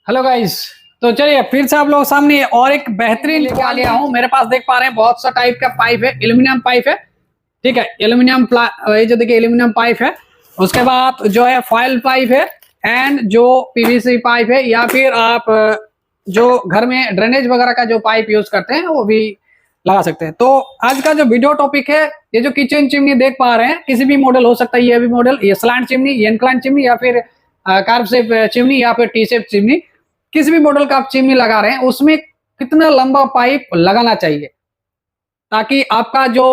Hello guys. तो चलिए फिर से आप लोगों के सामने और एक बेहतरीन लेके आ गया हूँ। मेरे पास देख पा रहे हैं बहुत सा टाइप का पाइप है, एल्यूमिनियम पाइप है। ठीक है, एल्यूमिनियम ये जो देखिए एल्यूमिनियम पाइप है। उसके बाद जो है फॉयल पाइप है एंड जो पीवीसी पाइप है, या फिर आप जो घर में ड्रेनेज वगैरह का जो पाइप यूज करते हैं वो भी लगा सकते हैं। तो आज का जो वीडियो टॉपिक है, ये जो किचन चिमनी देख पा रहे हैं, किसी भी मॉडल हो सकता है। ये भी मॉडल, ये स्लैंट चिमनी, ये इनक्लाइन चिमनी, या फिर कार्व शेप चिमनी, या फिर टी शेप चिमनी, किसी भी मॉडल का आप चिमनी लगा रहे हैं, उसमें कितना लंबा पाइप लगाना चाहिए ताकि आपका जो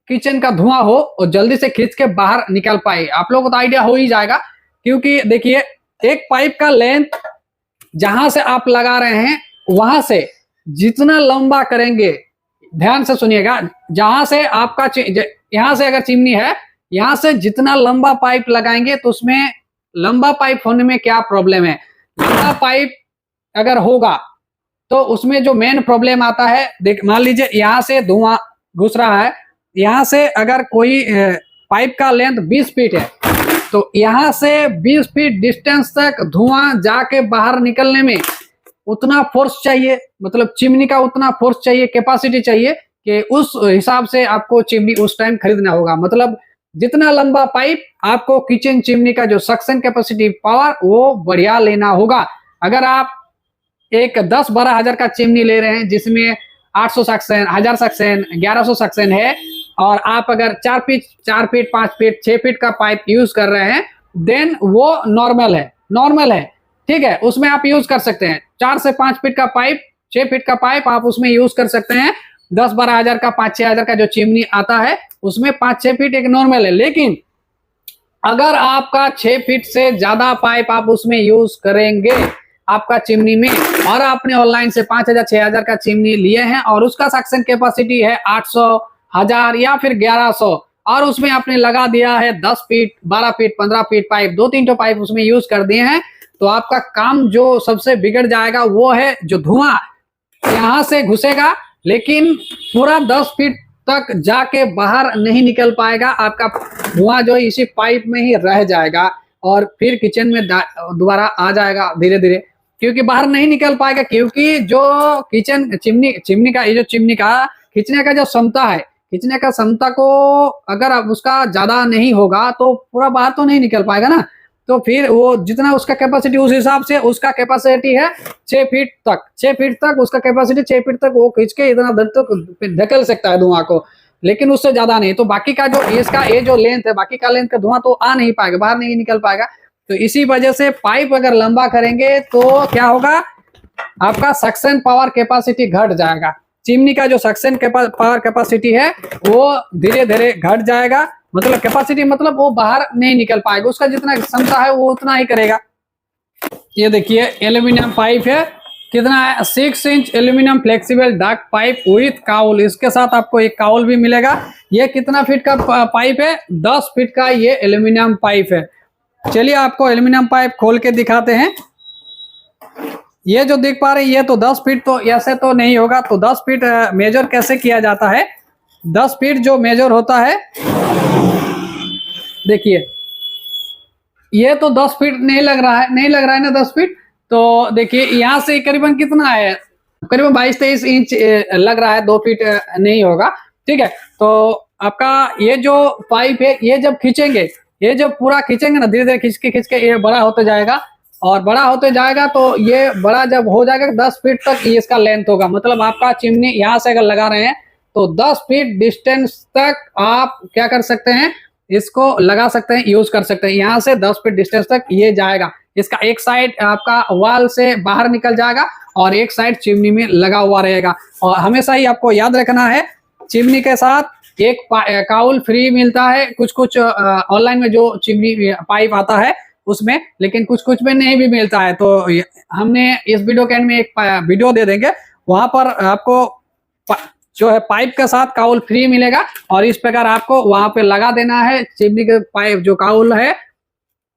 किचन का धुआं हो वो जल्दी से खींच के बाहर निकल पाए। आप लोगों को तो आइडिया हो ही जाएगा, क्योंकि देखिए एक पाइप का लेंथ जहां से आप लगा रहे हैं वहां से जितना लंबा करेंगे, ध्यान से सुनिएगा, जहां से आपका यहां से अगर चिमनी है, यहां से जितना लंबा पाइप लगाएंगे तो उसमें लंबा पाइप होने में क्या प्रॉब्लम है। लंबा पाइप अगर होगा तो उसमें जो मेन प्रॉब्लम आता है, देख मान लीजिए यहां से धुआं घुस रहा है, यहां से अगर कोई पाइप का लेंथ 20 फीट है तो यहां से 20 फीट डिस्टेंस तक धुआं जाके बाहर निकलने में उतना फोर्स चाहिए, मतलब चिमनी का उतना फोर्स चाहिए, कैपेसिटी चाहिए कि उस हिसाब से आपको चिमनी उस टाइम खरीदना होगा। मतलब जितना लंबा पाइप, आपको किचन चिमनी का जो सक्शन कैपेसिटी पावर वो बढ़िया लेना होगा। अगर आप एक 10-12 हजार का चिमनी ले रहे हैं जिसमें 800 सक्शन, 1000 सक्शन, 1100 सक्शन है, और आप अगर 4 फीट 5 फीट 6 फीट का पाइप यूज कर रहे हैं, देन वो नॉर्मल है। ठीक है, उसमें आप यूज कर सकते हैं। 4 से 5 फीट का पाइप, 6 फीट का पाइप आप उसमें यूज कर सकते हैं। 10-12 हजार का, 5-6 हजार का जो चिमनी आता है उसमें 5-6 फीट एक नॉर्मल है। लेकिन अगर आपका 6 फीट से ज्यादा पाइप आप उसमें यूज करेंगे आपका चिमनी में, और आपने ऑनलाइन से 5000-6000 का चिमनी लिए हैं और उसका सक्शन कैपेसिटी है 800, 1000 या फिर 1100, और उसमें आपने लगा दिया है 10 फीट, 12 फीट, 15 फीट पाइप, 2-3 तो पाइप उसमें यूज कर दिए हैं, तो आपका काम जो सबसे बिगड़ जाएगा वो है जो धुआं यहां से घुसेगा, लेकिन पूरा 10 फीट तक जाके बाहर नहीं निकल पाएगा। आपका धुआं जो है इसी पाइप में ही रह जाएगा और फिर किचन में दोबारा आ जाएगा धीरे धीरे, क्योंकि बाहर नहीं निकल पाएगा। क्योंकि जो किचन चिमनी का, ये जो चिमनी का खींचने का जो क्षमता है, खींचने का क्षमता को अगर आप उसका ज्यादा नहीं होगा तो पूरा बाहर तो नहीं निकल पाएगा ना। तो फिर वो जितना उसका कैपेसिटी, उस हिसाब से उसका कैपेसिटी है 6 फीट तक, 6 फीट तक उसका कैपेसिटी, 6 फीट तक वो खींच के इतना देर तक ढकेल सकता है धुआं को, लेकिन उससे ज्यादा नहीं। तो बाकी का जो इसका ये जो लेंथ है, बाकी का लेंथ का धुआं तो आ नहीं पाएगा, बाहर नहीं निकल पाएगा। तो इसी वजह से पाइप अगर लंबा करेंगे तो क्या होगा, आपका सक्शन पावर कैपेसिटी घट जाएगा। चिमनी का जो सक्शन पावर कैपेसिटी है वो धीरे धीरे घट जाएगा। मतलब कैपेसिटी मतलब वो बाहर नहीं निकल पाएगा, उसका जितना क्षमता है वो उतना ही करेगा। ये देखिए एल्यूमिनियम पाइप है, कितना है, 6 inch aluminium flexible duct pipe with cowl. इसके साथ आपको एक काउल भी मिलेगा। ये कितना फीट का पाइप है, 10 फीट का ये एल्यूमिनियम पाइप है। चलिए आपको एल्यूमिनियम पाइप खोल के दिखाते हैं। ये जो देख पा रहे हैं ये तो 10 फीट तो ऐसे तो नहीं होगा। तो 10 फीट मेजर कैसे किया जाता है, 10 फीट जो मेजर होता है, देखिए ये तो 10 फीट नहीं लग रहा है ना 10 फीट। तो देखिए यहाँ से करीबन कितना है, करीबन 22-23 इंच लग रहा है, 2 फीट नहीं होगा। ठीक है, तो आपका ये जो पाइप है ये जब खींचेंगे, ये जब पूरा खींचेंगे ना, धीरे धीरे खींच के ये बड़ा होते जाएगा, और बड़ा होते जाएगा तो ये बड़ा जब हो जाएगा 10 फीट तक ये इसका लेंथ होगा। मतलब आपका चिमनी यहाँ से अगर लगा रहे हैं तो 10 फीट डिस्टेंस तक आप क्या कर सकते हैं, इसको लगा सकते हैं, यूज कर सकते हैं। यहाँ से 10 फीट डिस्टेंस तक ये जाएगा। इसका एक साइड आपका वॉल से बाहर निकल जाएगा और एक साइड चिमनी में लगा हुआ रहेगा। और हमेशा ही आपको याद रखना है, चिमनी के साथ एक काउल फ्री मिलता है। कुछ ऑनलाइन में जो चिमनी पाइप आता है उसमें, लेकिन कुछ में नहीं भी मिलता है। तो हमने इस वीडियो के एंड में एक वीडियो दे देंगे, वहां पर आपको जो है पाइप के साथ काउल फ्री मिलेगा, और इस प्रकार आपको वहां पे लगा देना है। चिमनी के पाइप जो काउल है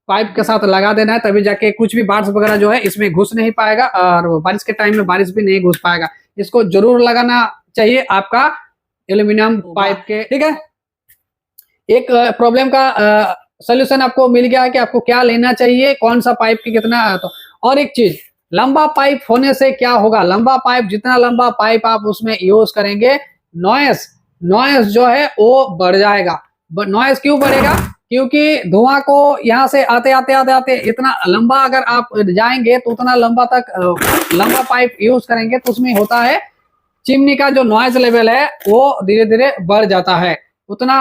पाइप के साथ लगा देना है, तभी जाके कुछ भी बारिश वगैरह जो है इसमें घुस नहीं पाएगा, और बारिश के टाइम में बारिश भी नहीं घुस पाएगा। इसको जरूर लगाना चाहिए आपका एल्यूमिनियम पाइप के। ठीक है, एक प्रॉब्लम का सोल्यूशन आपको मिल गया है कि आपको क्या लेना चाहिए, कौन सा पाइप की कितना। तो और एक चीज, लंबा पाइप होने से क्या होगा, लंबा पाइप, जितना लंबा पाइप आप उसमें यूज करेंगे, नॉइस जो है वो बढ़ जाएगा। नॉइस क्यों बढ़ेगा, क्योंकि धुआं को यहाँ से आते आते आते आते इतना लंबा अगर आप जाएंगे तो उतना लंबा तक लंबा पाइप यूज करेंगे तो उसमें होता है चिमनी का जो नॉइज लेवल है वो धीरे धीरे बढ़ जाता है। उतना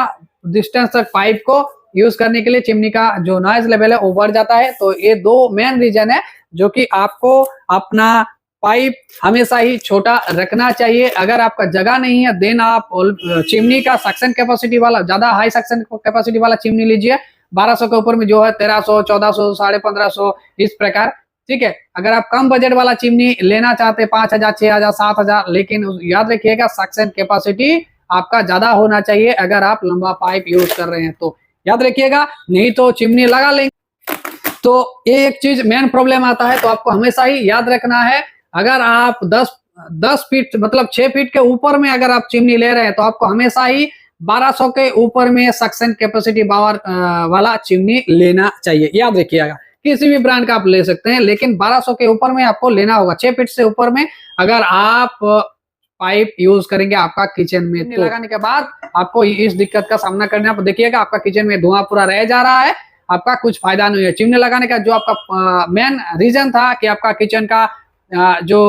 डिस्टेंस तक पाइप को यूज करने के लिए चिमनी का जो नॉइज लेवल है वो बढ़ जाता है। तो ये दो मेन रीजन है जो कि आपको अपना पाइप हमेशा ही छोटा रखना चाहिए। अगर आपका जगह नहीं है देन आप चिमनी का सक्शन कैपेसिटी वाला, ज्यादा हाई सक्शन कैपेसिटी वाला चिमनी लीजिए। 1200 के ऊपर में जो है 1300, 1400, 1550 इस प्रकार, ठीक है। अगर आप कम बजट वाला चिमनी लेना चाहते हैं 5000, 6000, 7000, लेकिन याद रखिएगा सक्शन कैपेसिटी आपका ज्यादा होना चाहिए अगर आप लंबा पाइप यूज कर रहे हैं तो, याद रखिएगा। नहीं तो चिमनी लगा लेंगे तो एक चीज मेन प्रॉब्लम आता है। तो आपको हमेशा ही याद रखना है, अगर आप 10 फीट मतलब 6 फीट के ऊपर में अगर आप चिमनी ले रहे हैं तो आपको हमेशा ही 1200 के ऊपर में सक्शन कैपेसिटी पावर वाला चिमनी लेना चाहिए। याद रखिएगा, किसी भी ब्रांड का आप ले सकते हैं लेकिन 1200 के ऊपर में आपको लेना होगा। 6 फीट से ऊपर में अगर आप पाइप यूज करेंगे आपका किचन में तो लगाने के बाद आपको इस दिक्कत का सामना करना, आप देखिएगा आपका किचन में धुआं पूरा रह जा रहा है, आपका कुछ फायदा नहीं है। चिमनी लगाने का जो आपका मेन रीजन था कि आपका किचन का जो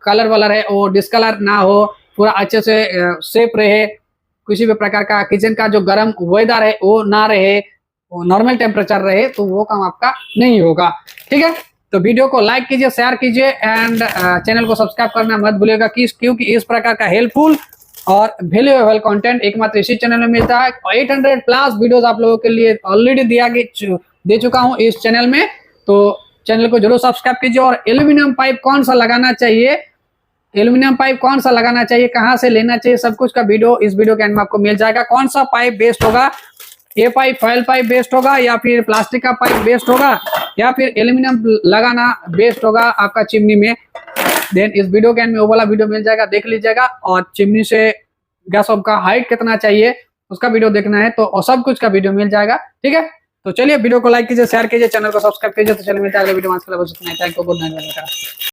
कलर वलर है वो डिस्कलर ना हो, पूरा अच्छे से सेफ रहे, किसी भी प्रकार का किचन का जो गर्म वेदर है वो ना रहे, वो नॉर्मल टेम्परेचर रहे, तो वो काम आपका नहीं होगा, ठीक है। तो वीडियो को लाइक कीजिए, शेयर कीजिए एंड चैनल को सब्सक्राइब करना मत भूलिएगा, क्योंकि इस प्रकार का हेल्पफुल और वैल्यूएबल कंटेंट एकमात्र इसी चैनल में मिलता है। 800 प्लस वीडियोस आप लोगों के लिए ऑलरेडी दे चुका हूं इस चैनल में, तो चैनल को जरूर सब्सक्राइब कीजिए। और एल्यूमिनियम पाइप कौन सा लगाना चाहिए, एल्यूमिनियम पाइप कौन सा लगाना चाहिए, कहां से लेना चाहिए, सब कुछ का वीडियो इस वीडियो के एंड में आपको मिल जाएगा। कौन सा पाइप बेस्ट होगा, ये पाइप फॉयल पाइप बेस्ट होगा या फिर प्लास्टिक का पाइप बेस्ट होगा या फिर एल्यूमिनियम लगाना बेस्ट होगा आपका चिमनी में, देन इस वीडियो के एंड में वो वाला वीडियो मिल जाएगा, देख लीजिएगा। और चिमनी से गैस स्टोव का हाइट कितना चाहिए उसका वीडियो देखना है तो सब कुछ का वीडियो मिल जाएगा, ठीक है। तो चलिए वीडियो को लाइक कीजिए, शेयर कीजिए, चैनल को सब्सक्राइब कीजिए। तो चलिए मिलते हैं अगले वीडियो में, थैंक यू, गुड नाइट।